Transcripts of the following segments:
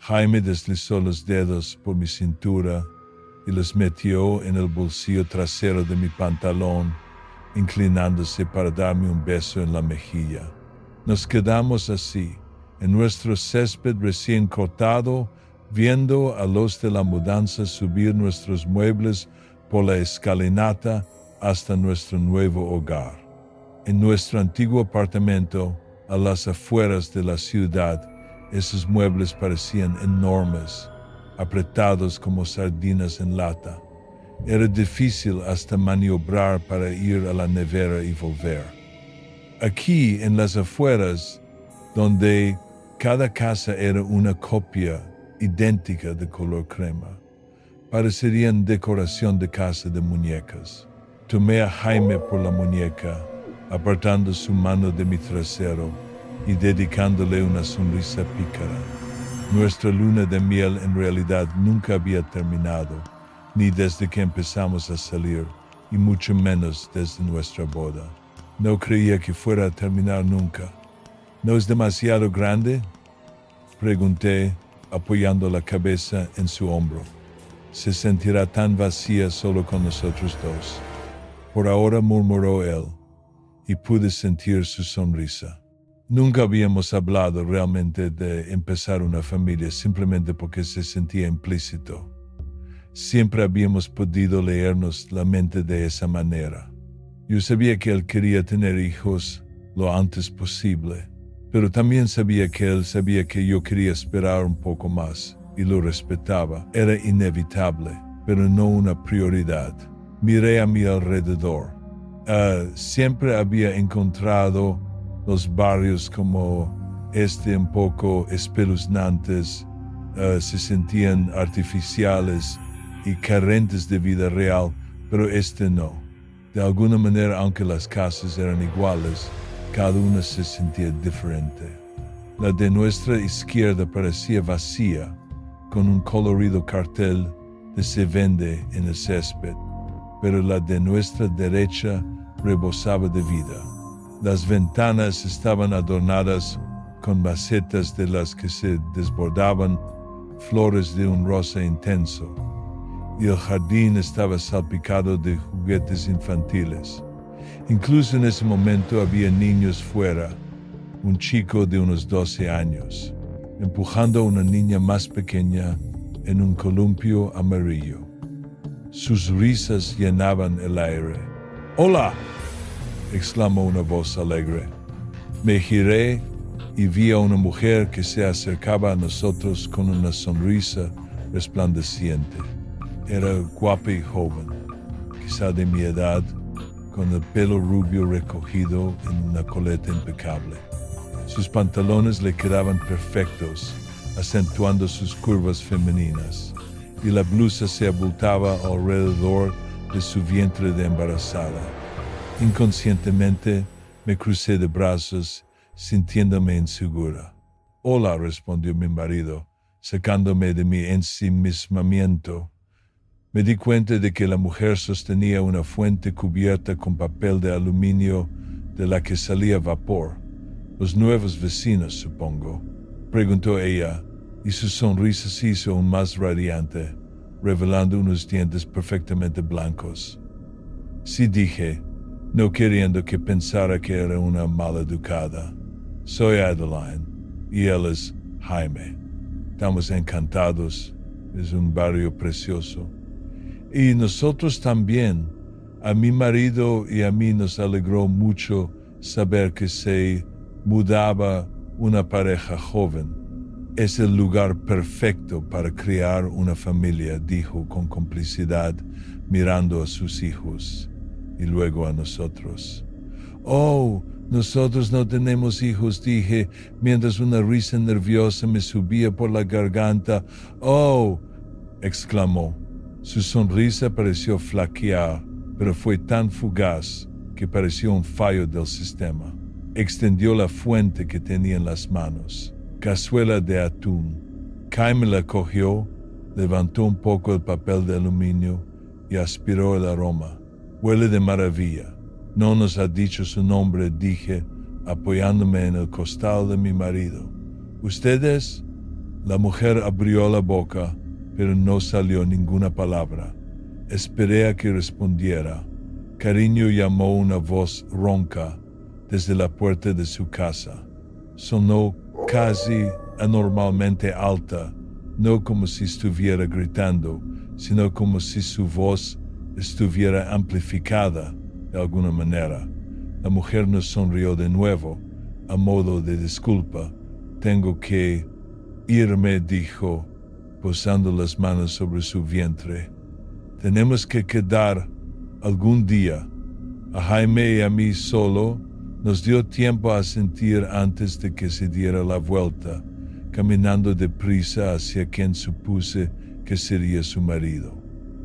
Jaime deslizó los dedos por mi cintura y los metió en el bolsillo trasero de mi pantalón, inclinándose para darme un beso en la mejilla. Nos quedamos así, en nuestro césped recién cortado, viendo a los de la mudanza subir nuestros muebles por la escalinata hasta nuestro nuevo hogar. En nuestro antiguo apartamento, a las afueras de la ciudad, esos muebles parecían enormes, apretados como sardinas en lata. Era difícil hasta maniobrar para ir a la nevera y volver. Aquí, en las afueras, donde cada casa era una copia idéntica de color crema, parecerían decoración de casa de muñecas. Tomé a Jaime por la muñeca, apartando su mano de mi trasero y dedicándole una sonrisa pícara. Nuestra luna de miel en realidad nunca había terminado, ni desde que empezamos a salir, y mucho menos desde nuestra boda. No creía que fuera a terminar nunca. ¿No es demasiado grande?, pregunté, apoyando la cabeza en su hombro. Se sentirá tan vacía solo con nosotros dos. Por ahora, murmuró él, y pude sentir su sonrisa. Nunca habíamos hablado realmente de empezar una familia simplemente porque se sentía implícito. Siempre habíamos podido leernos la mente de esa manera. Yo sabía que él quería tener hijos lo antes posible, pero también sabía que él sabía que yo quería esperar un poco más y lo respetaba. Era inevitable, pero no una prioridad. Miré a mi alrededor. Siempre había encontrado los barrios como un poco espeluznantes, se sentían artificiales y carentes de vida real, pero no. De alguna manera, aunque las casas eran iguales, cada una se sentía diferente. La de nuestra izquierda parecía vacía, con un colorido cartel de se vende en el césped, pero la de nuestra derecha rebosaba de vida. Las ventanas estaban adornadas con macetas de las que se desbordaban flores de un rosa intenso, y el jardín estaba salpicado de juguetes infantiles. Incluso en ese momento había niños fuera, un chico de unos 12 años, empujando a una niña más pequeña en un columpio amarillo. Sus risas llenaban el aire. ¡Hola!, exclamó una voz alegre. Me giré y vi a una mujer que se acercaba a nosotros con una sonrisa resplandeciente. Era guapa y joven, quizá de mi edad, con el pelo rubio recogido en una coleta impecable. Sus pantalones le quedaban perfectos, acentuando sus curvas femeninas, y la blusa se abultaba alrededor de su vientre de embarazada. Inconscientemente me crucé de brazos, sintiéndome insegura. «Hola», respondió mi marido, sacándome de mi ensimismamiento. Me di cuenta de que la mujer sostenía una fuente cubierta con papel de aluminio de la que salía vapor. «¿Los nuevos vecinos, supongo?», preguntó ella, y su sonrisa se hizo aún más radiante, revelando unos dientes perfectamente blancos. «Sí», dije, no queriendo que pensara que era una maleducada. «Soy Adeline, y él es Jaime. Estamos encantados, es un barrio precioso». «Y nosotros también. A mi marido y a mí nos alegró mucho saber que se mudaba una pareja joven. Es el lugar perfecto para criar una familia», dijo con complicidad, mirando a sus hijos y luego a nosotros. «Oh, nosotros no tenemos hijos», dije, mientras una risa nerviosa me subía por la garganta. «Oh», exclamó. Su sonrisa pareció flaquear, pero fue tan fugaz que pareció un fallo del sistema. Extendió la fuente que tenía en las manos. Cazuela de atún. Jaime la cogió, levantó un poco el papel de aluminio y aspiró el aroma. «Huele de maravilla. No nos ha dicho su nombre», dije, apoyándome en el costal de mi marido. «¿Ustedes?». La mujer abrió la boca, pero no salió ninguna palabra. Esperé a que respondiera. Cariño llamó una voz ronca desde la puerta de su casa. Sonó casi anormalmente alta, no como si estuviera gritando, sino como si su voz estuviera amplificada de alguna manera. La mujer nos sonrió de nuevo, a modo de disculpa. Tengo que irme, dijo, posando las manos sobre su vientre. Tenemos que quedar algún día. A Jaime y a mí solo nos dio tiempo a sentir antes de que se diera la vuelta, caminando deprisa hacia quien supuse que sería su marido.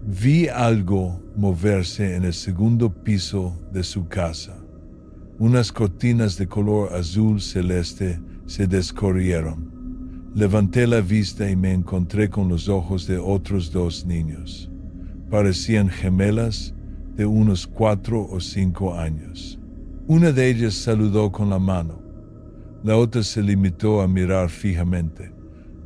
Vi algo moverse en el segundo piso de su casa. Unas cortinas de color azul celeste se descorrieron. Levanté la vista y me encontré con los ojos de otros dos niños. Parecían gemelas de unos 4 o 5 años. Una de ellas saludó con la mano. La otra se limitó a mirar fijamente.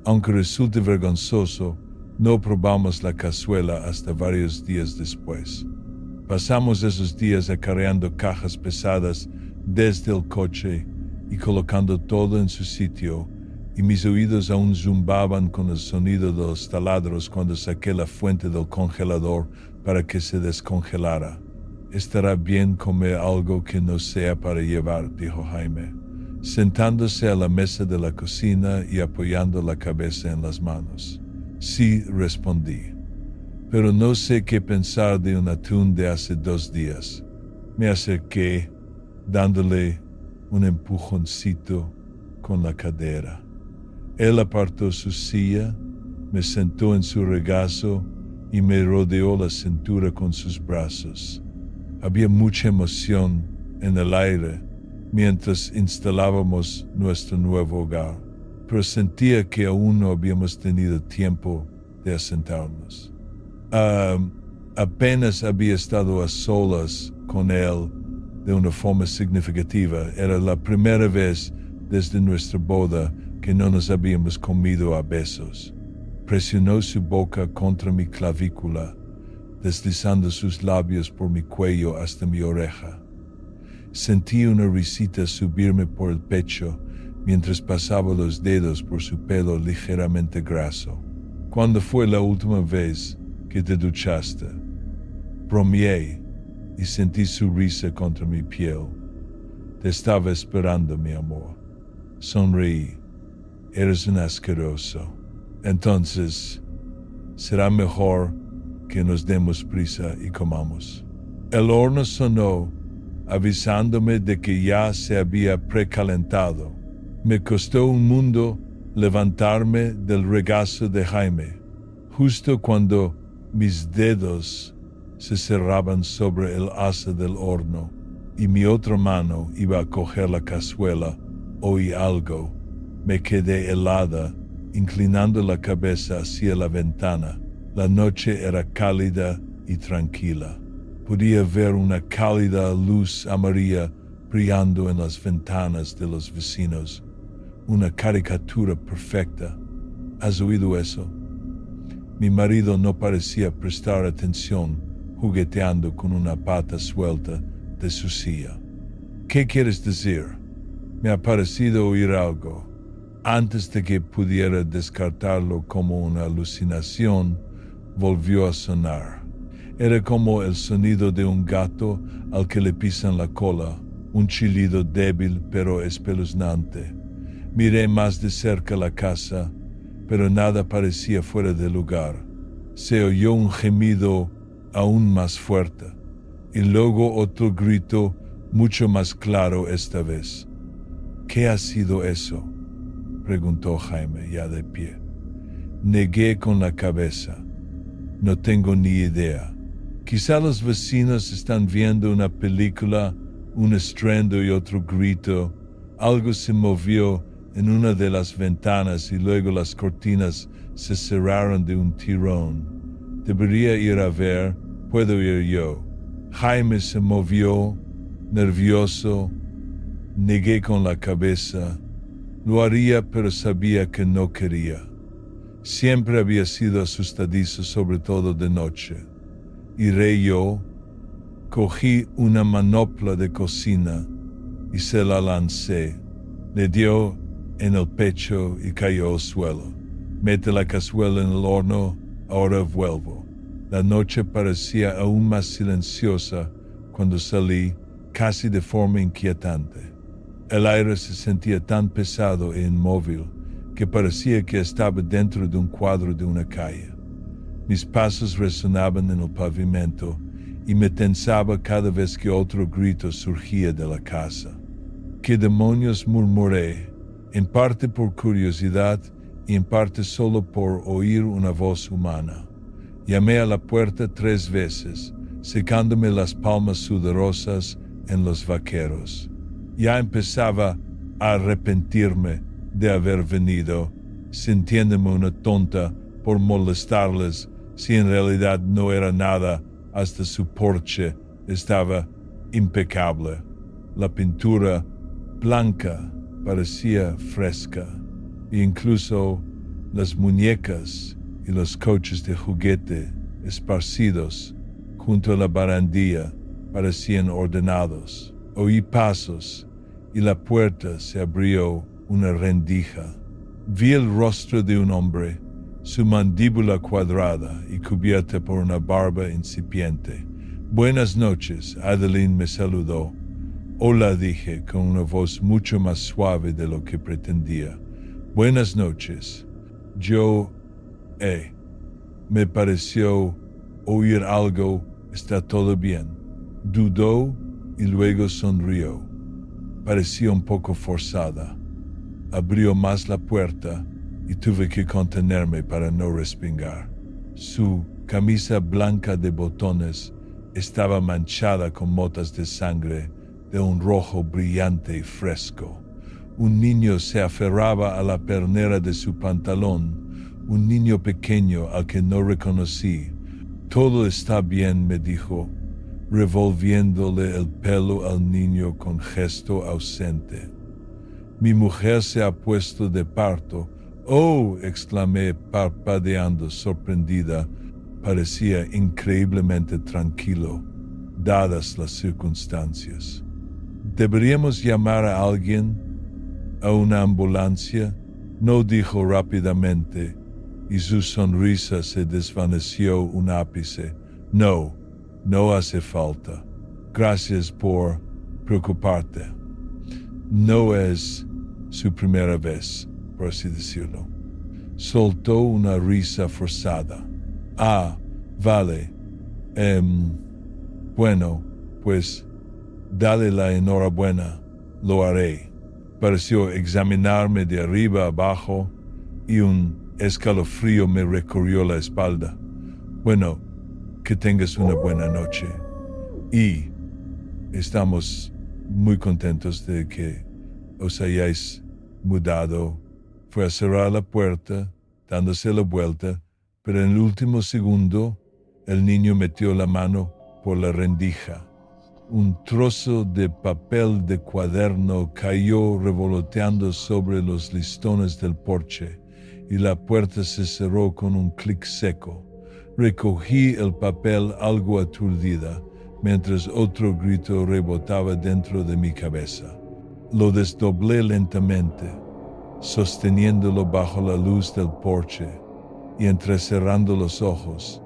Aunque resulte vergonzoso, no probamos la cazuela hasta varios días después. Pasamos esos días acarreando cajas pesadas desde el coche y colocando todo en su sitio, y mis oídos aún zumbaban con el sonido de los taladros cuando saqué la fuente del congelador para que se descongelara. Estará bien comer algo que no sea para llevar, dijo Jaime, sentándose a la mesa de la cocina y apoyando la cabeza en las manos. Sí, respondí, pero no sé qué pensar de un atún de hace 2 días. Me acerqué, dándole un empujoncito con la cadera. Él apartó su silla, me sentó en su regazo y me rodeó la cintura con sus brazos. Había mucha emoción en el aire mientras instalábamos nuestro nuevo hogar, pero sentía que aún no habíamos tenido tiempo de asentarnos. Apenas había estado a solas con él de una forma significativa. Era la primera vez desde nuestra boda que no nos habíamos comido a besos. Presionó su boca contra mi clavícula, deslizando sus labios por mi cuello hasta mi oreja. Sentí una risita subirme por el pecho mientras pasaba los dedos por su pelo ligeramente graso. ¿Cuándo fue la última vez que te duchaste? Bromeé y sentí su risa contra mi piel. Te estaba esperando, mi amor. Sonreí. Eres un asqueroso. Entonces, será mejor que nos demos prisa y comamos. El horno sonó, avisándome de que ya se había precalentado. Me costó un mundo levantarme del regazo de Jaime, justo cuando mis dedos se cerraban sobre el asa del horno y mi otra mano iba a coger la cazuela. Oí algo. Me quedé helada, inclinando la cabeza hacia la ventana. La noche era cálida y tranquila. Podía ver una cálida luz amarilla brillando en las ventanas de los vecinos. Una caricatura perfecta. ¿Has oído eso? Mi marido no parecía prestar atención, jugueteando con una pata suelta de su silla. ¿Qué quieres decir? Me ha parecido oír algo. Antes de que pudiera descartarlo como una alucinación, volvió a sonar. Era como el sonido de un gato al que le pisan la cola, un chillido débil pero espeluznante. Miré más de cerca la casa, pero nada parecía fuera de lugar. Se oyó un gemido aún más fuerte, y luego otro grito mucho más claro esta vez. ¿Qué ha sido eso?, preguntó Jaime, ya de pie. Negué con la cabeza. No tengo ni idea. Quizá los vecinos están viendo una película, un estruendo y otro grito. Algo se movió en una de las ventanas y luego las cortinas se cerraron de un tirón. Debería ir a ver. Puedo ir yo. Jaime se movió, nervioso. Negué con la cabeza. Lo haría, pero sabía que no quería. Siempre había sido asustadizo, sobre todo de noche. Iré yo, cogí una manopla de cocina y se la lancé. Le dio en el pecho y cayó al suelo. Mete la cazuela en el horno, ahora vuelvo. La noche parecía aún más silenciosa cuando salí, casi de forma inquietante. El aire se sentía tan pesado e inmóvil que parecía que estaba dentro de un cuadro de una calle. Mis pasos resonaban en el pavimento y me tensaba cada vez que otro grito surgía de la casa. ¿Qué demonios?, murmuré, en parte por curiosidad y en parte solo por oír una voz humana. Llamé a la puerta 3 veces, secándome las palmas sudorosas en los vaqueros. Ya empezaba a arrepentirme de haber venido, sintiéndome una tonta por molestarles si en realidad no era nada. Hasta su porche estaba impecable. La pintura blanca parecía fresca e incluso las muñecas y los coches de juguete esparcidos junto a la barandilla parecían ordenados. Oí pasos y la puerta se abrió una rendija. Vi el rostro de un hombre, su mandíbula cuadrada y cubierta por una barba incipiente. «Buenas noches», Adeline me saludó. «Hola», dije con una voz mucho más suave de lo que pretendía. «Buenas noches». Me pareció oír algo. «¿Está todo bien?». Dudó y luego sonrió. Parecía un poco forzada. Abrió más la puerta y tuve que contenerme para no respingar. Su camisa blanca de botones estaba manchada con motas de sangre de un rojo brillante y fresco. Un niño se aferraba a la pernera de su pantalón, un niño pequeño al que no reconocí. «Todo está bien», me dijo, revolviéndole el pelo al niño con gesto ausente. «Mi mujer se ha puesto de parto». «Oh», exclamé parpadeando, sorprendida. Parecía increíblemente tranquilo, dadas las circunstancias. «¿Deberíamos llamar a alguien? ¿A una ambulancia?». «No», dijo rápidamente, y su sonrisa se desvaneció un ápice. «No, no hace falta. Gracias por preocuparte. No es su primera vez, por así decirlo». Soltó una risa forzada. «Ah, vale. Bueno, pues dale la enhorabuena. Lo haré». Pareció examinarme de arriba abajo y un escalofrío me recorrió la espalda. «Bueno, que tengas una buena noche. Y estamos muy contentos de que os hayáis mudado». Fue a cerrar la puerta, dándose la vuelta, pero en el último segundo el niño metió la mano por la rendija. Un trozo de papel de cuaderno cayó revoloteando sobre los listones del porche y la puerta se cerró con un clic seco. Recogí el papel algo aturdida, mientras otro grito rebotaba dentro de mi cabeza. Lo desdoblé lentamente, sosteniéndolo bajo la luz del porche y entrecerrando los ojos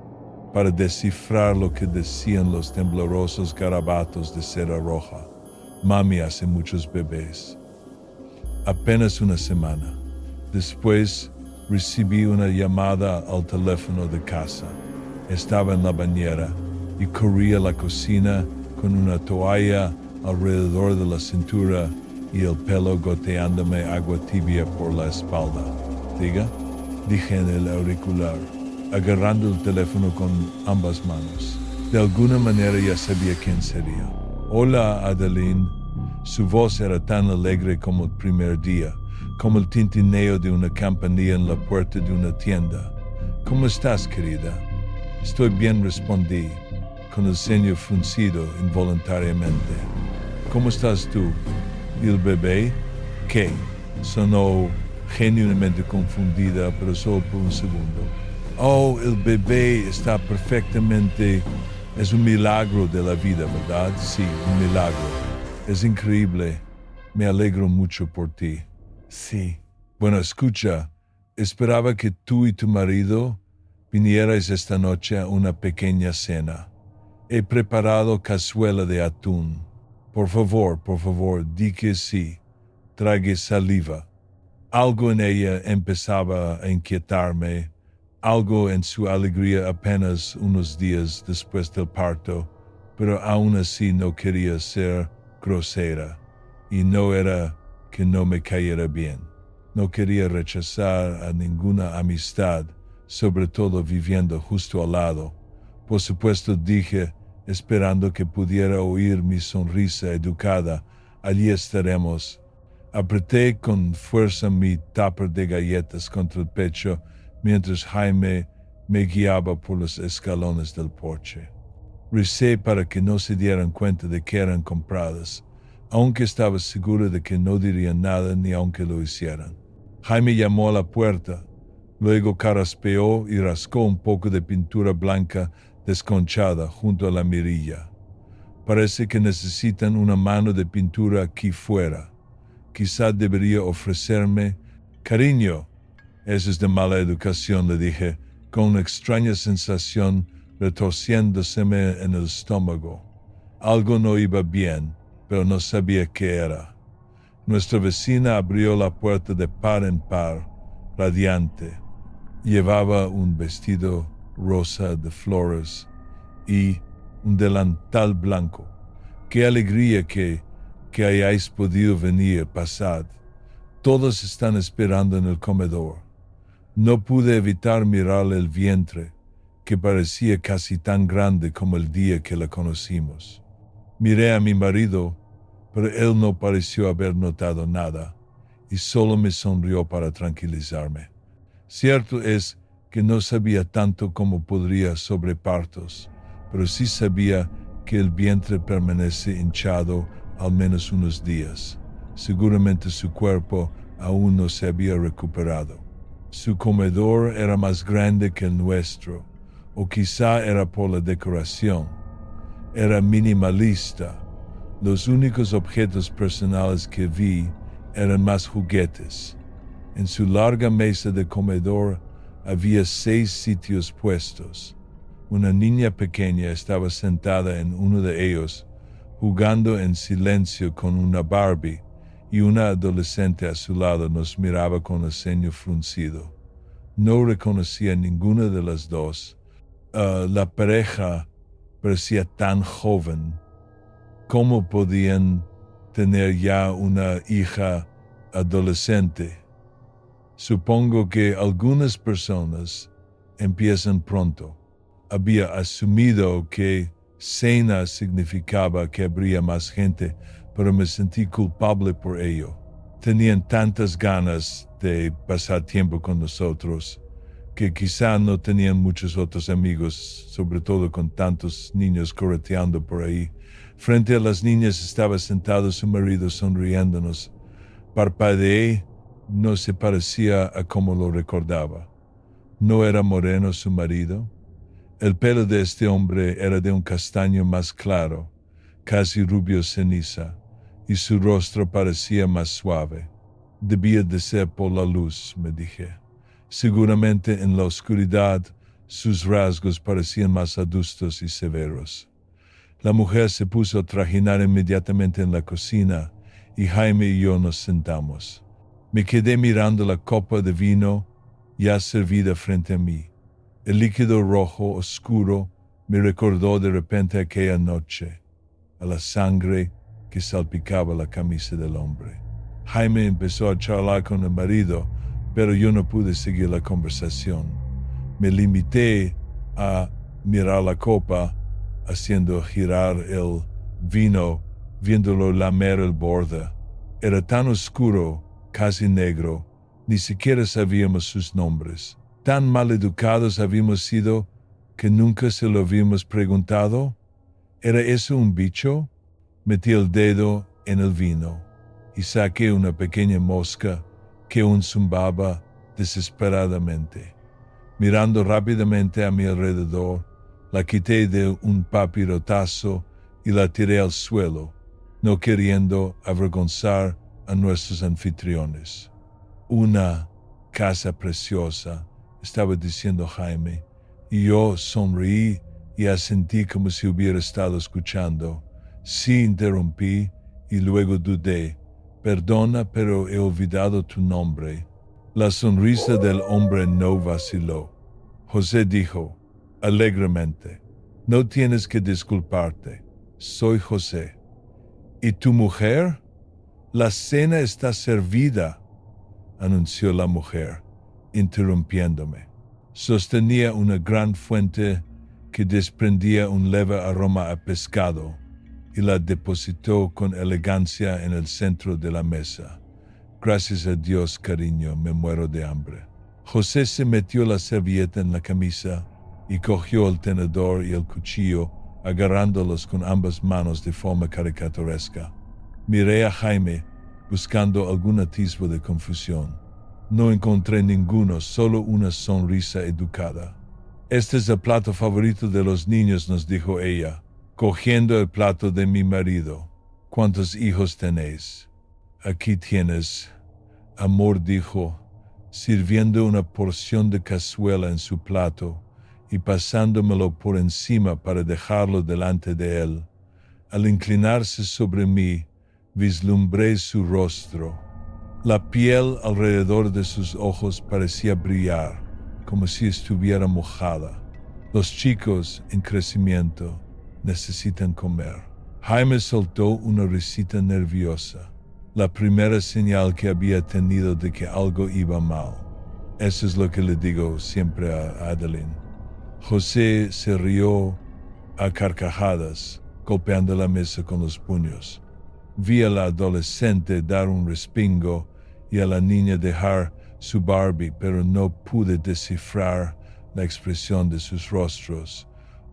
para descifrar lo que decían los temblorosos garabatos de cera roja. «Mami hace muchos bebés». Apenas una semana. Después recibí una llamada al teléfono de casa. Estaba en la bañera y corrí a la cocina con una toalla alrededor de la cintura y el pelo goteándome agua tibia por la espalda. «Diga», dije en el auricular, agarrando el teléfono con ambas manos. De alguna manera ya sabía quién sería. «Hola, Adeline». Su voz era tan alegre como el primer día, como el tintineo de una campanilla en la puerta de una tienda. «¿Cómo estás, querida?». «Estoy bien», respondí, con el ceño fruncido involuntariamente. «¿Cómo estás tú? ¿Y el bebé?». «¿Qué?». Sonó genuinamente confundida, pero solo por un segundo. Oh, el bebé está perfectamente. Es un milagro de la vida, ¿verdad? Sí, un milagro. Es increíble. Me alegro mucho por ti. Sí. Bueno, escucha. Esperaba que tú y tu marido vinierais esta noche a una pequeña cena. He preparado cazuela de atún. Por favor, di que sí. Trague saliva. Algo en ella empezaba a inquietarme, algo en su alegría apenas unos días después del parto, pero aún así no quería ser grosera, y no era que no me cayera bien. No quería rechazar a ninguna amistad, sobre todo viviendo justo al lado. Por supuesto dije, esperando que pudiera oír mi sonrisa educada, allí estaremos. Apreté con fuerza mi tupper de galletas contra el pecho mientras Jaime me guiaba por los escalones del porche. Recé para que no se dieran cuenta de que eran compradas, aunque estaba seguro de que no dirían nada ni aunque lo hicieran. Jaime llamó a la puerta, luego carraspeó y rascó un poco de pintura blanca desconchada junto a la mirilla. Parece que necesitan una mano de pintura aquí fuera. Quizá debería ofrecerme. Cariño, eso es de mala educación, le dije, con una extraña sensación retorciéndoseme en el estómago. Algo no iba bien, pero no sabía qué era. Nuestra vecina abrió la puerta de par en par, radiante. Llevaba un vestido rosa de flores y un delantal blanco. ¡Qué alegría que hayáis podido venir! Pasad. Todos están esperando en el comedor. No pude evitar mirarle el vientre, que parecía casi tan grande como el día que la conocimos. Miré a mi marido, pero él no pareció haber notado nada, y solo me sonrió para tranquilizarme. Cierto es que no sabía tanto como podría sobre partos, pero sí sabía que el vientre permanece hinchado al menos unos días. Seguramente su cuerpo aún no se había recuperado. Su comedor era más grande que el nuestro, o quizá era por la decoración. Era minimalista. Los únicos objetos personales que vi eran más juguetes. En su larga mesa de comedor había 6 sitios puestos. Una niña pequeña estaba sentada en uno de ellos, jugando en silencio con una Barbie, y una adolescente a su lado nos miraba con el ceño fruncido. No reconocía ninguna de las dos. La pareja parecía tan joven. ¿Cómo podían tener ya una hija adolescente? Supongo que algunas personas empiezan pronto. Había asumido que cena significaba que habría más gente, pero me sentí culpable por ello. Tenían tantas ganas de pasar tiempo con nosotros que quizá no tenían muchos otros amigos, sobre todo con tantos niños correteando por ahí. Frente a las niñas estaba sentado su marido sonriéndonos. Parpadeé. No se parecía a como lo recordaba. ¿No era moreno su marido? El pelo de este hombre era de un castaño más claro, casi rubio ceniza, y su rostro parecía más suave. Debía de ser por la luz, me dije. Seguramente en la oscuridad sus rasgos parecían más adustos y severos. La mujer se puso a trajinar inmediatamente en la cocina y Jaime y yo nos sentamos. Me quedé mirando la copa de vino ya servida frente a mí. El líquido rojo oscuro me recordó de repente aquella noche, a la sangre que salpicaba la camisa del hombre. Jaime empezó a charlar con el marido, pero yo no pude seguir la conversación. Me limité a mirar la copa, haciendo girar el vino, viéndolo lamer el borde. Era tan oscuro, casi negro, ni siquiera sabíamos sus nombres. Tan mal educados habíamos sido que nunca se lo habíamos preguntado. ¿Era eso un bicho? Metí el dedo en el vino y saqué una pequeña mosca que aún zumbaba desesperadamente. Mirando rápidamente a mi alrededor, la quité de un papirotazo y la tiré al suelo, no queriendo avergonzar a nuestros anfitriones. Una casa preciosa, estaba diciendo Jaime, y yo sonreí y asentí como si hubiera estado escuchando. Sí, interrumpí y luego dudé. Perdona, pero he olvidado tu nombre. La sonrisa del hombre no vaciló. José dijo, alegremente, no tienes que disculparte. Soy José. ¿Y tu mujer? La cena está servida, anunció la mujer, interrumpiéndome. Sostenía una gran fuente que desprendía un leve aroma a pescado y la depositó con elegancia en el centro de la mesa. Gracias a Dios, cariño, me muero de hambre. José se metió la servilleta en la camisa y cogió el tenedor y el cuchillo, agarrándolos con ambas manos de forma caricaturesca. Miré a Jaime, buscando algún atisbo de confusión. No encontré ninguno, solo una sonrisa educada. Este es el plato favorito de los niños, nos dijo ella, cogiendo el plato de mi marido. ¿Cuántos hijos tenéis? Aquí tienes. Amor dijo, sirviendo una porción de cazuela en su plato y pasándomelo por encima para dejarlo delante de él. Al inclinarse sobre mí, vislumbré su rostro. La piel alrededor de sus ojos parecía brillar, como si estuviera mojada. Los chicos en crecimiento necesitan comer. Jaime soltó una risita nerviosa, la primera señal que había tenido de que algo iba mal. Eso es lo que le digo siempre a Adeline. José se rió a carcajadas, golpeando la mesa con los puños. Vi a la adolescente dar un respingo y a la niña dejar su Barbie, pero no pude descifrar la expresión de sus rostros.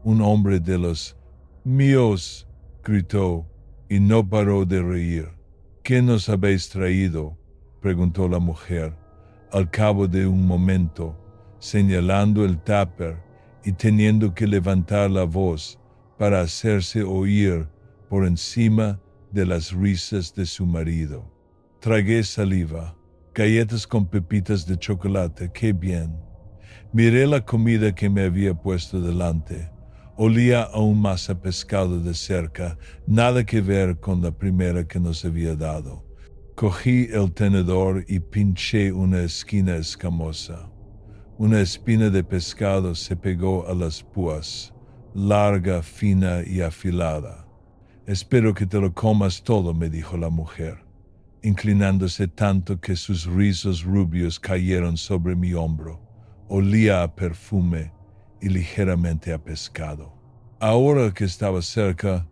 Un hombre de los míos gritó y no paró de reír. ¿Qué nos habéis traído?, preguntó la mujer, al cabo de un momento, señalando el tupper y teniendo que levantar la voz para hacerse oír por encima de las risas de su marido. Tragué saliva, galletas con pepitas de chocolate, qué bien. Miré la comida que me había puesto delante. Olía aún más a pescado de cerca, nada que ver con la primera que nos había dado. Cogí el tenedor y pinché una esquina escamosa. Una espina de pescado se pegó a las púas, larga, fina y afilada. Espero que te lo comas todo, me dijo la mujer, inclinándose tanto que sus rizos rubios cayeron sobre mi hombro. Olía a perfume y ligeramente a pescado. Ahora que estaba cerca,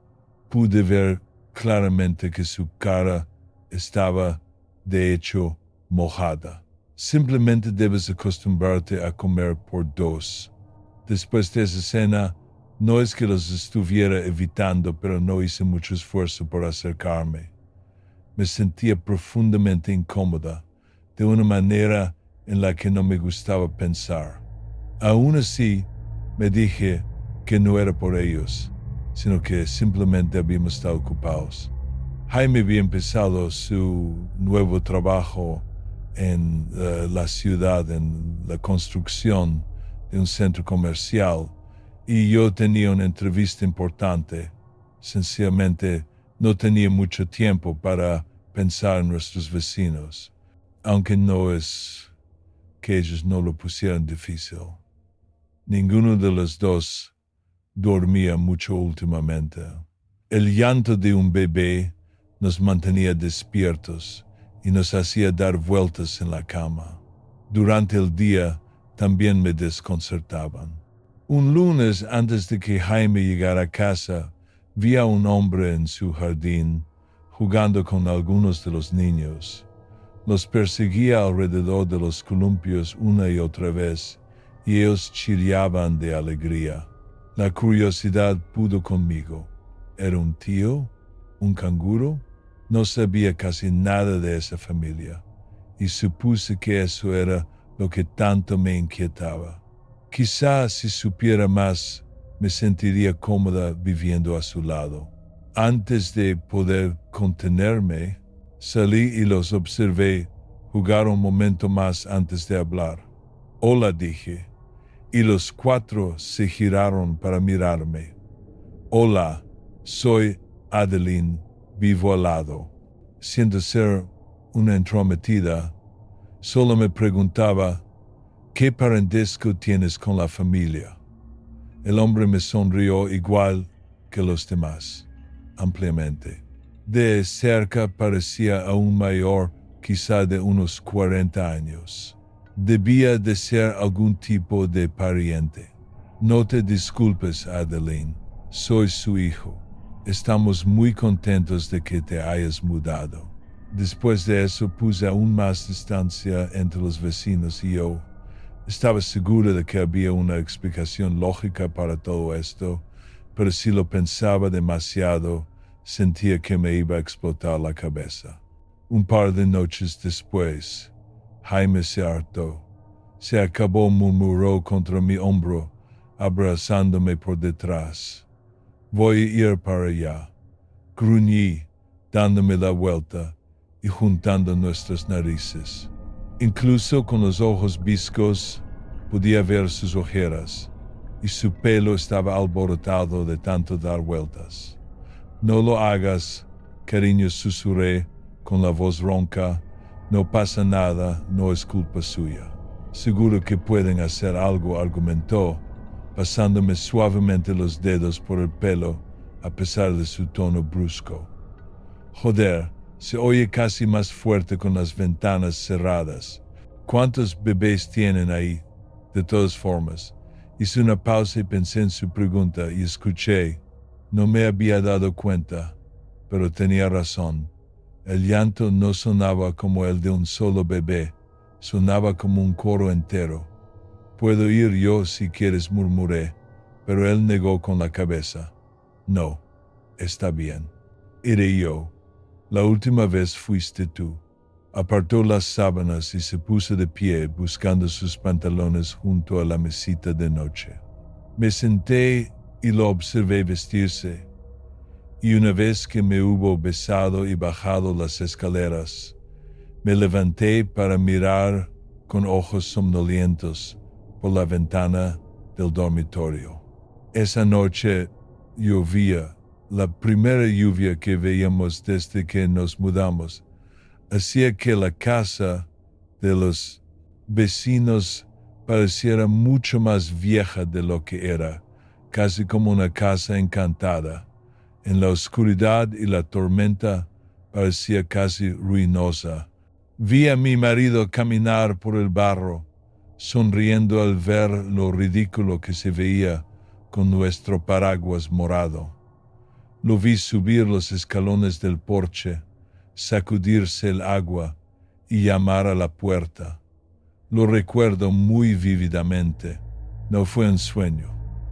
pude ver claramente que su cara estaba, de hecho, mojada. Simplemente debes acostumbrarte a comer por dos. Después de esa cena, no es que los estuviera evitando, pero no hice mucho esfuerzo por acercarme. Me sentía profundamente incómoda, de una manera en la que no me gustaba pensar. Aún así, me dije que no era por ellos, sino que simplemente habíamos estado ocupados. Jaime había empezado su nuevo trabajo en la ciudad, en la construcción de un centro comercial, y yo tenía una entrevista importante. Sencillamente no tenía mucho tiempo para pensar en nuestros vecinos, aunque no es que ellos no lo pusieran difícil. Ninguno de los dos dormía mucho últimamente. El llanto de un bebé nos mantenía despiertos y nos hacía dar vueltas en la cama. Durante el día también me desconcertaban. Un lunes, antes de que Jaime llegara a casa, vi a un hombre en su jardín jugando con algunos de los niños. Los perseguía alrededor de los columpios una y otra vez, y ellos chirriaban de alegría. La curiosidad pudo conmigo. ¿Era un tío? ¿Un canguro? No sabía casi nada de esa familia, y supuse que eso era lo que tanto me inquietaba. Quizá si supiera más, me sentiría cómoda viviendo a su lado. Antes de poder contenerme, salí y los observé jugar un momento más antes de hablar. Hola, dije, y los cuatro se giraron para mirarme. Hola, soy Adeline, vivo al lado. Siendo ser una entrometida, solo me preguntaba, ¿qué parentesco tienes con la familia? El hombre me sonrió igual que los demás, ampliamente. De cerca parecía aún mayor, quizá de unos 40 años. Debía de ser algún tipo de pariente. No te disculpes, Adeline, soy su hijo. Estamos muy contentos de que te hayas mudado. Después de eso puse aún más distancia entre los vecinos y yo. Estaba seguro de que había una explicación lógica para todo esto, pero si lo pensaba demasiado, sentía que me iba a explotar la cabeza. Un par de noches después, Jaime se hartó. Se acabó, murmuró contra mi hombro, abrazándome por detrás. Voy a ir para allá. Gruñí, dándome la vuelta y juntando nuestras narices. Incluso con los ojos viscos podía ver sus ojeras y su pelo estaba alborotado de tanto dar vueltas. No lo hagas, cariño, susurré con la voz ronca. No pasa nada, no es culpa suya. Seguro que pueden hacer algo, argumentó, pasándome suavemente los dedos por el pelo a pesar de su tono brusco. Joder, se oye casi más fuerte con las ventanas cerradas. ¿Cuántos bebés tienen ahí? De todas formas, hice una pausa y pensé en su pregunta y escuché. No me había dado cuenta, pero tenía razón. El llanto no sonaba como el de un solo bebé, sonaba como un coro entero. Puedo ir yo si quieres, murmuré, pero él negó con la cabeza. No, está bien. Iré yo. La última vez fuiste tú. Apartó las sábanas y se puso de pie buscando sus pantalones junto a la mesita de noche. Me senté y lo observé vestirse, y una vez que me hubo besado y bajado las escaleras, me levanté para mirar con ojos somnolientos por la ventana del dormitorio. Esa noche llovía. La primera lluvia que veíamos desde que nos mudamos hacía que la casa de los vecinos pareciera mucho más vieja de lo que era, casi como una casa encantada. En la oscuridad y la tormenta parecía casi ruinosa. Vi a mi marido caminar por el barro, sonriendo al ver lo ridículo que se veía con nuestro paraguas morado. Lo vi subir los escalones del porche, sacudirse el agua y llamar a la puerta. Lo recuerdo muy vívidamente. No fue un sueño.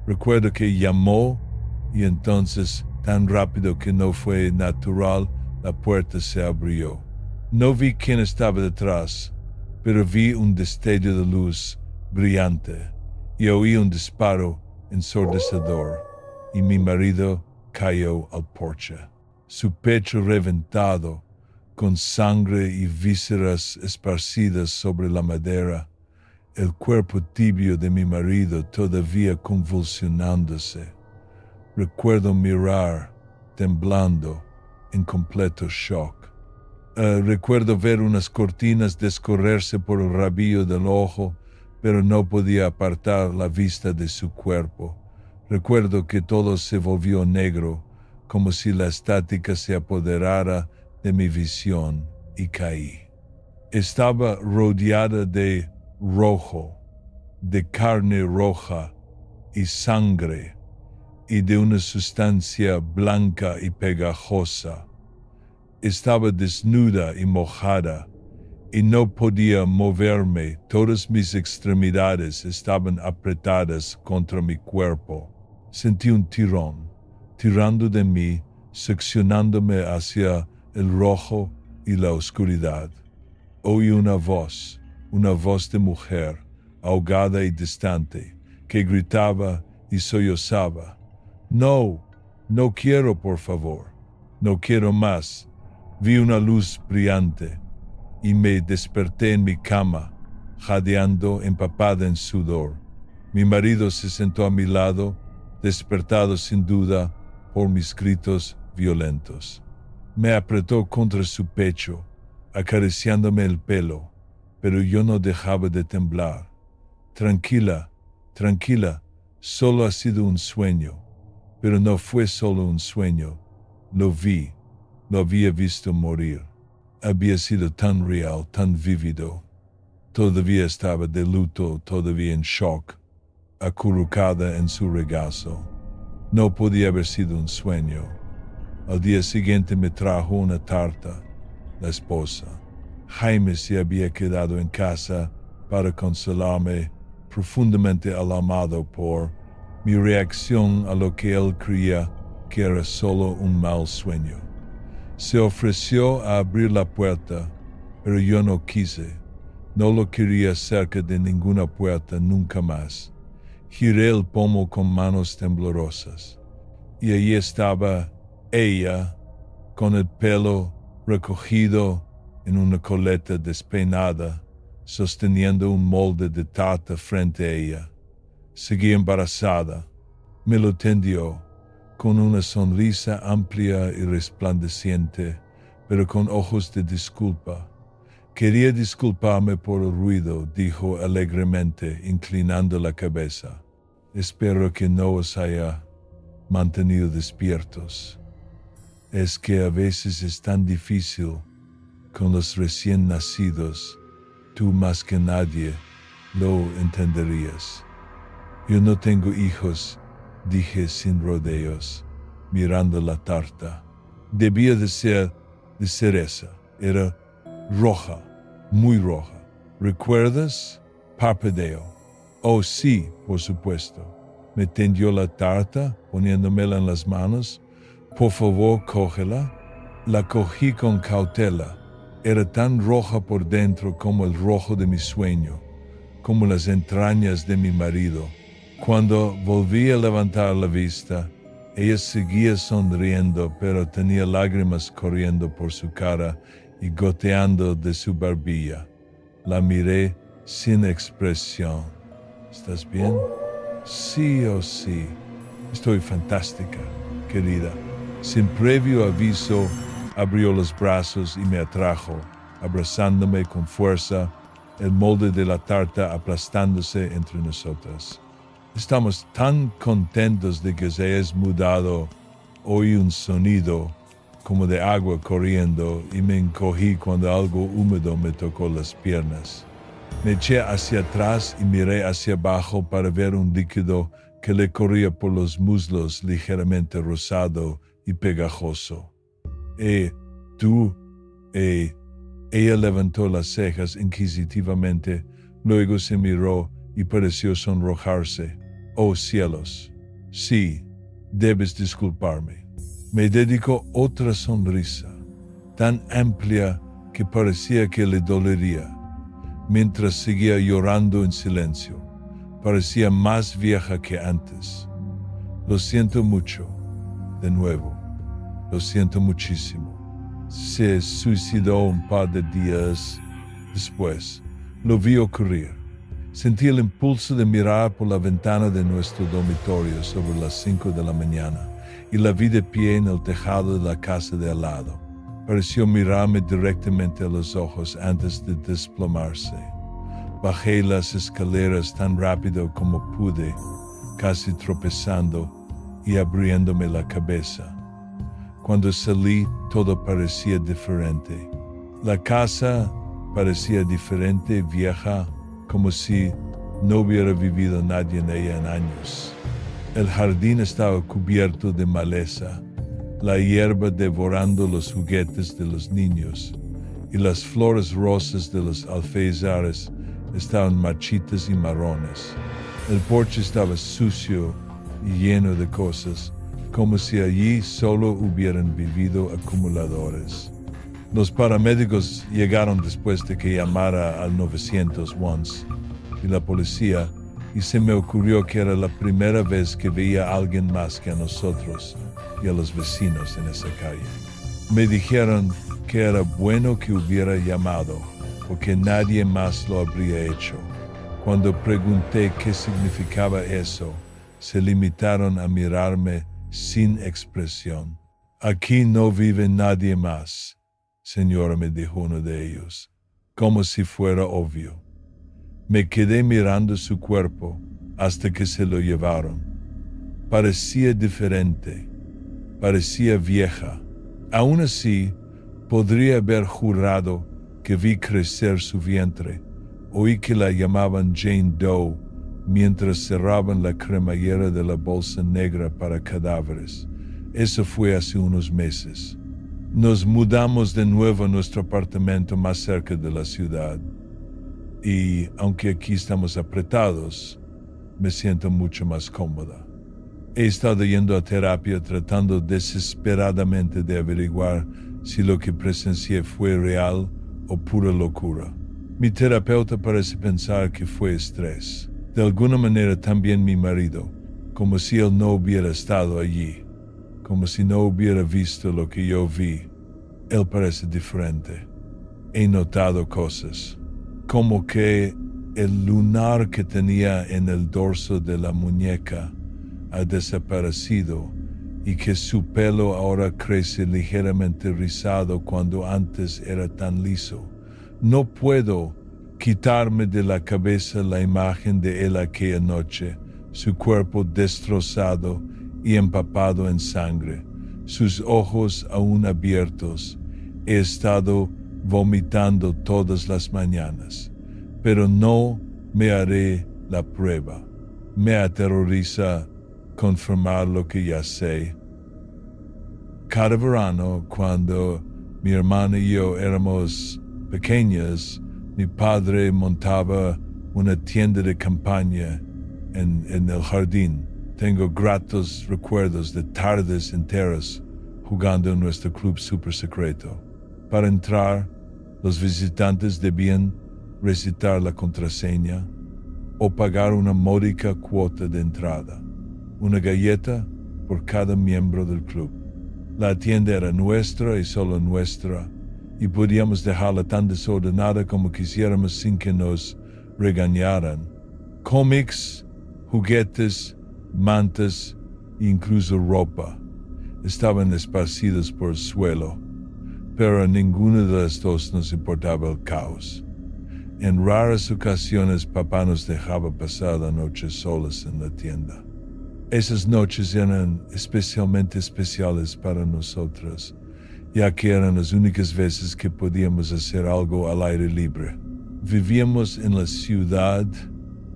Recuerdo que llamó y entonces, tan rápido que no fue natural, la puerta se abrió. No vi quién estaba detrás, pero vi un destello de luz brillante y oí un disparo ensordecedor y mi marido cayó al porche. Su pecho reventado, con sangre y vísceras esparcidas sobre la madera, el cuerpo tibio de mi marido todavía convulsionándose. Recuerdo mirar, temblando, en completo shock. Recuerdo ver unas cortinas descorrerse por el rabillo del ojo, pero no podía apartar la vista de su cuerpo. Recuerdo que todo se volvió negro, como si la estática se apoderara de mi visión, y caí. Estaba rodeada de rojo, de carne roja y sangre, y de una sustancia blanca y pegajosa. Estaba desnuda y mojada, y no podía moverme. Todas mis extremidades estaban apretadas contra mi cuerpo. Sentí un tirón, tirando de mí, seccionándome hacia el rojo y la oscuridad. oí una voz de mujer, ahogada y distante, que gritaba y sollozaba. No, no quiero, por favor, no quiero más. Vi una luz brillante y me desperté en mi cama, jadeando, empapada en sudor. Mi marido se sentó a mi lado, despertado sin duda por mis gritos violentos. Me apretó contra su pecho, acariciándome el pelo, pero yo no dejaba de temblar. Tranquila, tranquila, solo ha sido un sueño. Pero no fue solo un sueño. Lo había visto morir. Había sido tan real, tan vívido. Todavía estaba de luto, todavía en shock, acurrucada en su regazo. No podía haber sido un sueño. Al día siguiente me trajo una tarta, la esposa. Jaime se había quedado en casa para consolarme, profundamente alarmado por mi reacción a lo que él creía que era solo un mal sueño. Se ofreció a abrir la puerta, pero yo no quise. No lo quería cerca de ninguna puerta nunca más. Giré el pomo con manos temblorosas. Y allí estaba ella, con el pelo recogido en una coleta despeinada, sosteniendo un molde de tarta frente a ella. Seguía embarazada. Me lo tendió, con una sonrisa amplia y resplandeciente, pero con ojos de disculpa. Quería disculparme por el ruido, dijo alegremente, inclinando la cabeza. Espero que no os haya mantenido despiertos. Es que a veces es tan difícil con los recién nacidos. Tú más que nadie lo entenderías. Yo no tengo hijos, dije sin rodeos, mirando la tarta. Debía de ser de cereza. Era roja, muy roja. ¿Recuerdas? Parpadeo. Oh, sí, por supuesto. Me tendió la tarta, poniéndomela en las manos. Por favor, cógela. La cogí con cautela. Era tan roja por dentro como el rojo de mi sueño, como las entrañas de mi marido. Cuando volví a levantar la vista, ella seguía sonriendo, pero tenía lágrimas corriendo por su cara y goteando de su barbilla. La miré sin expresión. ¿Estás bien? Sí, oh sí. Estoy fantástica, querida. Sin previo aviso, abrió los brazos y me atrajo, abrazándome con fuerza, el molde de la tarta aplastándose entre nosotras. Estamos tan contentos de que os hayáis mudado. Oí un sonido como de agua corriendo y me encogí cuando algo húmedo me tocó las piernas. Me eché hacia atrás y miré hacia abajo para ver un líquido que le corría por los muslos ligeramente rosado y pegajoso. Ella levantó las cejas inquisitivamente, luego se miró y pareció sonrojarse. Oh cielos, sí, debes disculparme. Me dedicó otra sonrisa, tan amplia que parecía que le dolería, mientras seguía llorando en silencio. Parecía más vieja que antes. Lo siento mucho, de nuevo, lo siento muchísimo. Se suicidó un par de días después. Lo vi ocurrir. Sentí el impulso de mirar por la ventana de nuestro dormitorio sobre las 5 de la mañana y la vi de pie en el tejado de la casa de al lado. Pareció mirarme directamente a los ojos antes de desplomarse. Bajé las escaleras tan rápido como pude, casi tropezando y abriéndome la cabeza. Cuando salí, todo parecía diferente. La casa parecía diferente, vieja, como si no hubiera vivido nadie en ella en años. El jardín estaba cubierto de maleza, la hierba devorando los juguetes de los niños, y las flores rosas de los alféizares estaban marchitas y marrones. El porche estaba sucio y lleno de cosas, como si allí solo hubieran vivido acumuladores. Los paramédicos llegaron después de que llamara al 911 y la policía, y se me ocurrió que era la primera vez que veía a alguien más que a nosotros y a los vecinos en esa calle. Me dijeron que era bueno que hubiera llamado, porque nadie más lo habría hecho. Cuando pregunté qué significaba eso, se limitaron a mirarme sin expresión. Aquí no vive nadie más, señora, me dijo uno de ellos, como si fuera obvio. Me quedé mirando su cuerpo hasta que se lo llevaron. Parecía diferente, parecía vieja. Aún así, podría haber jurado que vi crecer su vientre. Oí que la llamaban Jane Doe mientras cerraban la cremallera de la bolsa negra para cadáveres. Eso fue hace unos meses. Nos mudamos de nuevo a nuestro apartamento más cerca de la ciudad. Y aunque aquí estamos apretados, me siento mucho más cómoda. He estado yendo a terapia tratando desesperadamente de averiguar si lo que presencié fue real o pura locura. Mi terapeuta parece pensar que fue estrés. De alguna manera también mi marido, como si él no hubiera estado allí, como si no hubiera visto lo que yo vi. Él parece diferente. He notado cosas, como que el lunar que tenía en el dorso de la muñeca ha desaparecido y que su pelo ahora crece ligeramente rizado cuando antes era tan liso. No puedo quitarme de la cabeza la imagen de él aquella noche, su cuerpo destrozado y empapado en sangre, sus ojos aún abiertos. He estado vomitando todas las mañanas, pero no me haré la prueba. Me aterroriza confirmar lo que ya sé. Cada verano, cuando mi hermana y yo éramos pequeñas, mi padre montaba una tienda de campaña en el jardín. Tengo gratos recuerdos de tardes enteras jugando en nuestro club super secreto. Para entrar, los visitantes debían recitar la contraseña o pagar una módica cuota de entrada, una galleta por cada miembro del club. La tienda era nuestra y solo nuestra, y podíamos dejarla tan desordenada como quisiéramos sin que nos regañaran. Cómics, juguetes, mantas e incluso ropa estaban esparcidos por el suelo, pero a ninguno de las dos nos importaba el caos. En raras ocasiones papá nos dejaba pasar la noche solas en la tienda. Esas noches eran especialmente especiales para nosotras, ya que eran las únicas veces que podíamos hacer algo al aire libre. Vivíamos en la ciudad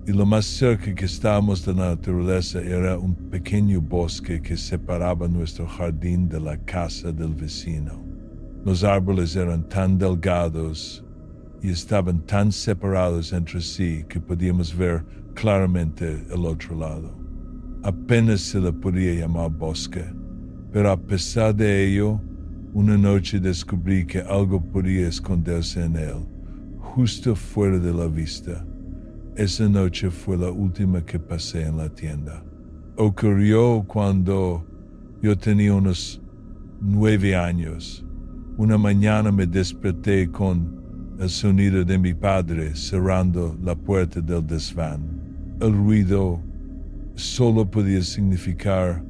y lo más cerca que estábamos de la naturaleza era un pequeño bosque que separaba nuestro jardín de la casa del vecino. Los árboles eran tan delgados y estaban tan separados entre sí que podíamos ver claramente el otro lado. Apenas se le podía llamar bosque, pero a pesar de ello, una noche descubrí que algo podía esconderse en él, justo fuera de la vista. Esa noche fue la última que pasé en la tienda. Ocurrió cuando yo tenía unos 9 años. Una mañana me desperté con el sonido de mi padre cerrando la puerta del desván. El ruido solo podía significar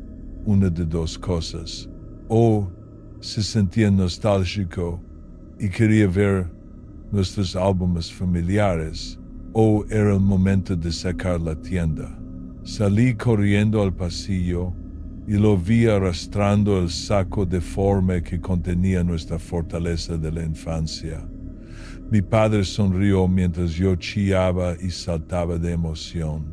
una de dos cosas. O se sentía nostálgico y quería ver nuestros álbumes familiares, o era el momento de sacar la tienda. Salí corriendo al pasillo y lo vi arrastrando el saco deforme que contenía nuestra fortaleza de la infancia. Mi padre sonrió mientras yo chillaba y saltaba de emoción.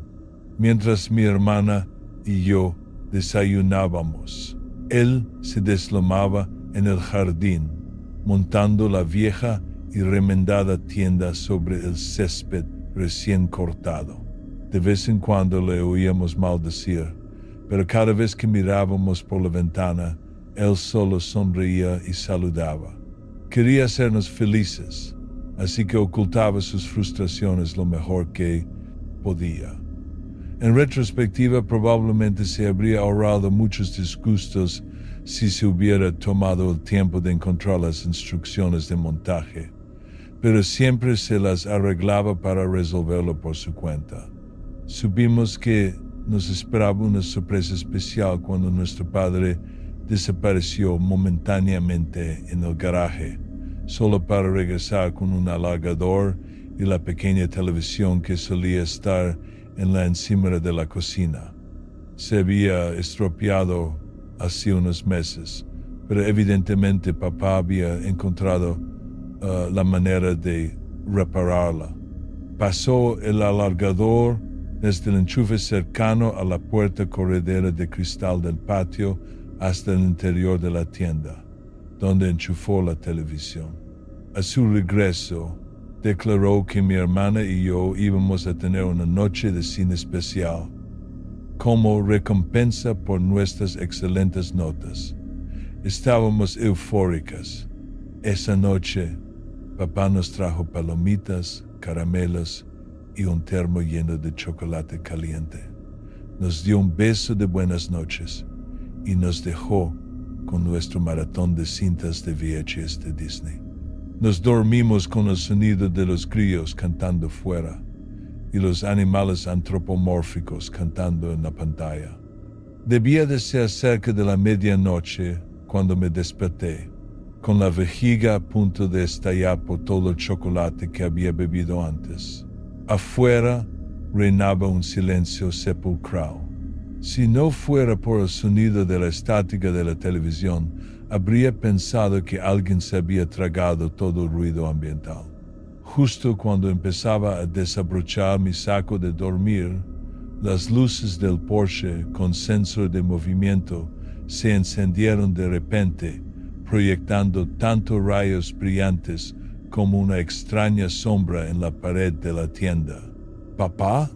Mientras mi hermana y yo desayunábamos, él se deslomaba en el jardín, montando la vieja y remendada tienda sobre el césped recién cortado. De vez en cuando le oíamos maldecir, pero cada vez que mirábamos por la ventana, él solo sonreía y saludaba. Quería hacernos felices, así que ocultaba sus frustraciones lo mejor que podía. En retrospectiva, probablemente se habría ahorrado muchos disgustos si se hubiera tomado el tiempo de encontrar las instrucciones de montaje, pero siempre se las arreglaba para resolverlo por su cuenta. Supimos que nos esperaba una sorpresa especial cuando nuestro padre desapareció momentáneamente en el garaje, solo para regresar con un alargador y la pequeña televisión que solía estar en la encimera de la cocina. Se había estropeado hace unos meses, pero evidentemente papá había encontrado la manera de repararla. Pasó el alargador desde el enchufe cercano a la puerta corredera de cristal del patio hasta el interior de la tienda, donde enchufó la televisión. A su regreso, declaró que mi hermana y yo íbamos a tener una noche de cine especial, como recompensa por nuestras excelentes notas. Estábamos eufóricas. Esa noche, papá nos trajo palomitas, caramelos y un termo lleno de chocolate caliente. Nos dio un beso de buenas noches y nos dejó con nuestro maratón de cintas de VHS de Disney. Nos dormimos con el sonido de los grillos cantando fuera y los animales antropomórficos cantando en la pantalla. Debía de ser cerca de la medianoche cuando me desperté, con la vejiga a punto de estallar por todo el chocolate que había bebido antes. Afuera reinaba un silencio sepulcral. Si no fuera por el sonido de la estática de la televisión, habría pensado que alguien se había tragado todo el ruido ambiental. Justo cuando empezaba a desabrochar mi saco de dormir, las luces del Porsche con sensor de movimiento se encendieron de repente, proyectando tanto rayos brillantes como una extraña sombra en la pared de la tienda. ¿Papá?,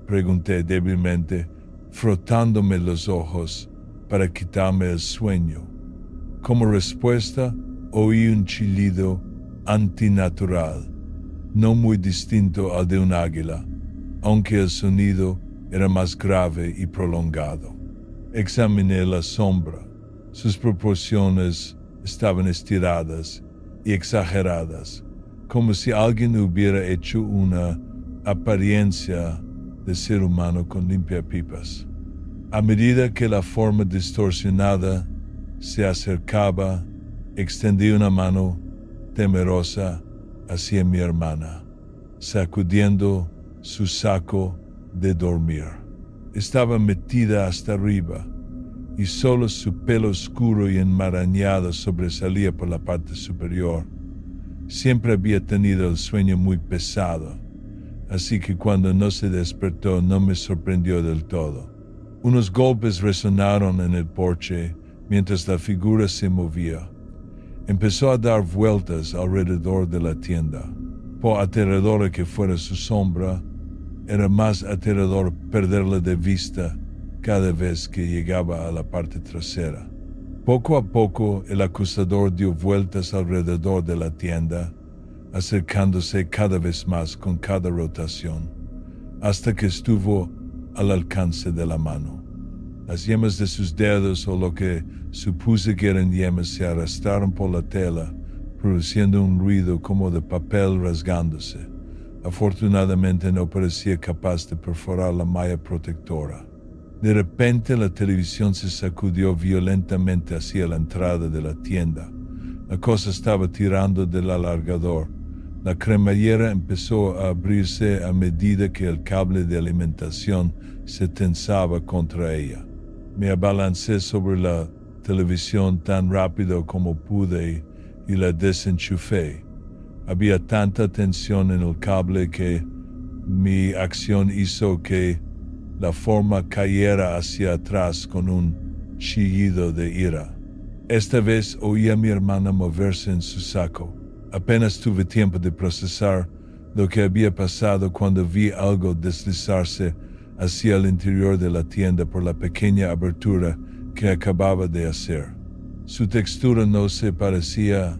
pregunté débilmente, frotándome los ojos para quitarme el sueño. Como respuesta, oí un chillido antinatural, no muy distinto al de un águila, aunque el sonido era más grave y prolongado. Examiné la sombra. Sus proporciones estaban estiradas y exageradas, como si alguien hubiera hecho una apariencia de ser humano con limpiapipas. A medida que la forma distorsionada se acercaba, extendí una mano temerosa hacia mi hermana, sacudiendo su saco de dormir. Estaba metida hasta arriba y solo su pelo oscuro y enmarañado sobresalía por la parte superior. Siempre había tenido el sueño muy pesado, así que cuando no se despertó no me sorprendió del todo. Unos golpes resonaron en el porche mientras la figura se movía. Empezó a dar vueltas alrededor de la tienda. Por aterradora que fuera su sombra, era más aterrador perderla de vista cada vez que llegaba a la parte trasera. Poco a poco el acusador dio vueltas alrededor de la tienda, acercándose cada vez más con cada rotación, hasta que estuvo al alcance de la mano. Las yemas de sus dedos, o lo que supuse que eran yemas, se arrastraron por la tela, produciendo un ruido como de papel rasgándose. Afortunadamente no parecía capaz de perforar la malla protectora. De repente la televisión se sacudió violentamente hacia la entrada de la tienda. La cosa estaba tirando del alargador. La cremallera empezó a abrirse a medida que el cable de alimentación se tensaba contra ella. Me abalancé sobre la televisión tan rápido como pude y la desenchufé. Había tanta tensión en el cable que mi acción hizo que la forma cayera hacia atrás con un chillido de ira. Esta vez oí a mi hermana moverse en su saco. Apenas tuve tiempo de procesar lo que había pasado cuando vi algo deslizarse hacia el interior de la tienda por la pequeña abertura que acababa de hacer. Su textura no se parecía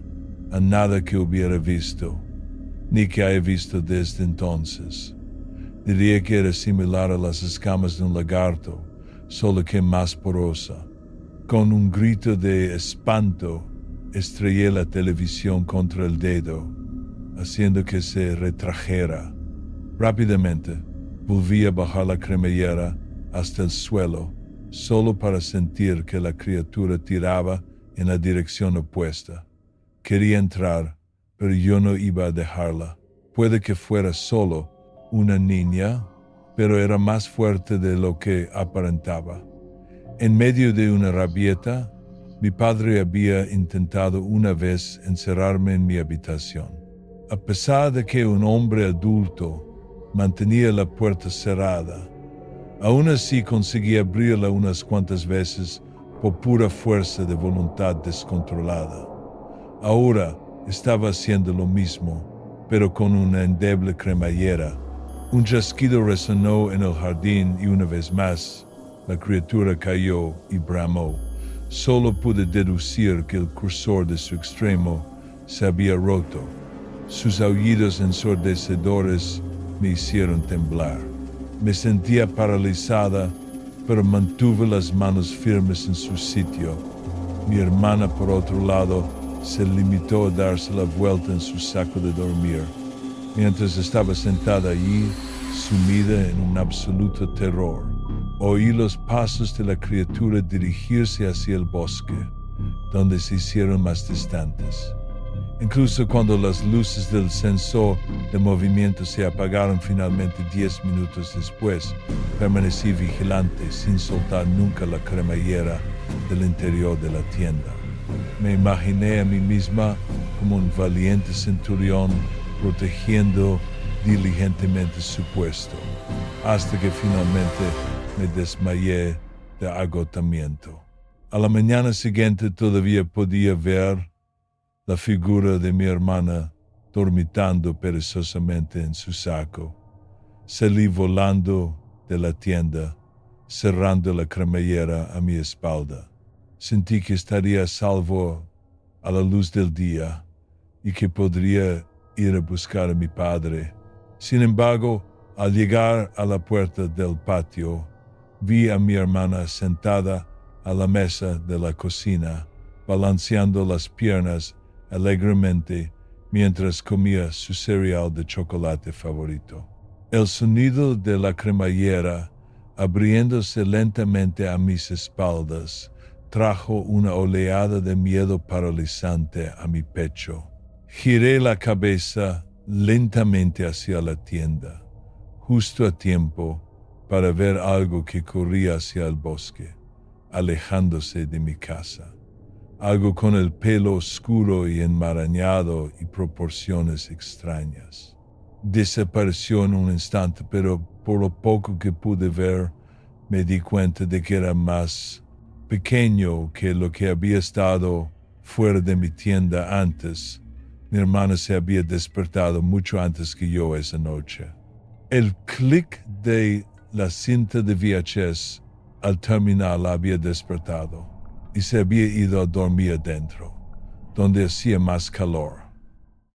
a nada que hubiera visto, ni que haya visto desde entonces. Diría que era similar a las escamas de un lagarto, solo que más porosa. Con un grito de espanto, estrellé la televisión contra el dedo, haciendo que se retrajera. Rápidamente, volví a bajar la cremallera hasta el suelo, solo para sentir que la criatura tiraba en la dirección opuesta. Quería entrar, pero yo no iba a dejarla. Puede que fuera solo una niña, pero era más fuerte de lo que aparentaba. En medio de una rabieta, mi padre había intentado una vez encerrarme en mi habitación. A pesar de que un hombre adulto mantenía la puerta cerrada, aún así conseguí abrirla unas cuantas veces por pura fuerza de voluntad descontrolada. Ahora estaba haciendo lo mismo, pero con una endeble cremallera. Un chasquido resonó en el jardín y una vez más, la criatura cayó y bramó. Solo pude deducir que el cursor de su extremo se había roto. Sus aullidos ensordecedores me hicieron temblar. Me sentía paralizada, pero mantuve las manos firmes en su sitio. Mi hermana, por otro lado, se limitó a darse la vuelta en su saco de dormir, mientras estaba sentada allí, sumida en un absoluto terror. Oí los pasos de la criatura dirigirse hacia el bosque, donde se hicieron más distantes. Incluso cuando las luces del sensor de movimiento se apagaron finalmente 10 minutos después, permanecí vigilante sin soltar nunca la cremallera del interior de la tienda. Me imaginé a mí misma como un valiente centurión protegiendo diligentemente su puesto, hasta que finalmente me desmayé de agotamiento. A la mañana siguiente todavía podía ver la figura de mi hermana dormitando perezosamente en su saco. Salí volando de la tienda, cerrando la cremallera a mi espalda. Sentí que estaría a salvo a la luz del día y que podría ir a buscar a mi padre. Sin embargo, al llegar a la puerta del patio, vi a mi hermana sentada a la mesa de la cocina, balanceando las piernas alegremente mientras comía su cereal de chocolate favorito. El sonido de la cremallera abriéndose lentamente a mis espaldas trajo una oleada de miedo paralizante a mi pecho. Giré la cabeza lentamente hacia la tienda, justo a tiempo para ver algo que corría hacia el bosque, alejándose de mi casa. Algo con el pelo oscuro y enmarañado y proporciones extrañas. Desapareció en un instante, pero por lo poco que pude ver, me di cuenta de que era más pequeño que lo que había estado fuera de mi tienda antes. Mi hermana se había despertado mucho antes que yo esa noche. El clic de la cinta de VHS al terminar la había despertado y se había ido a dormir adentro, donde hacía más calor.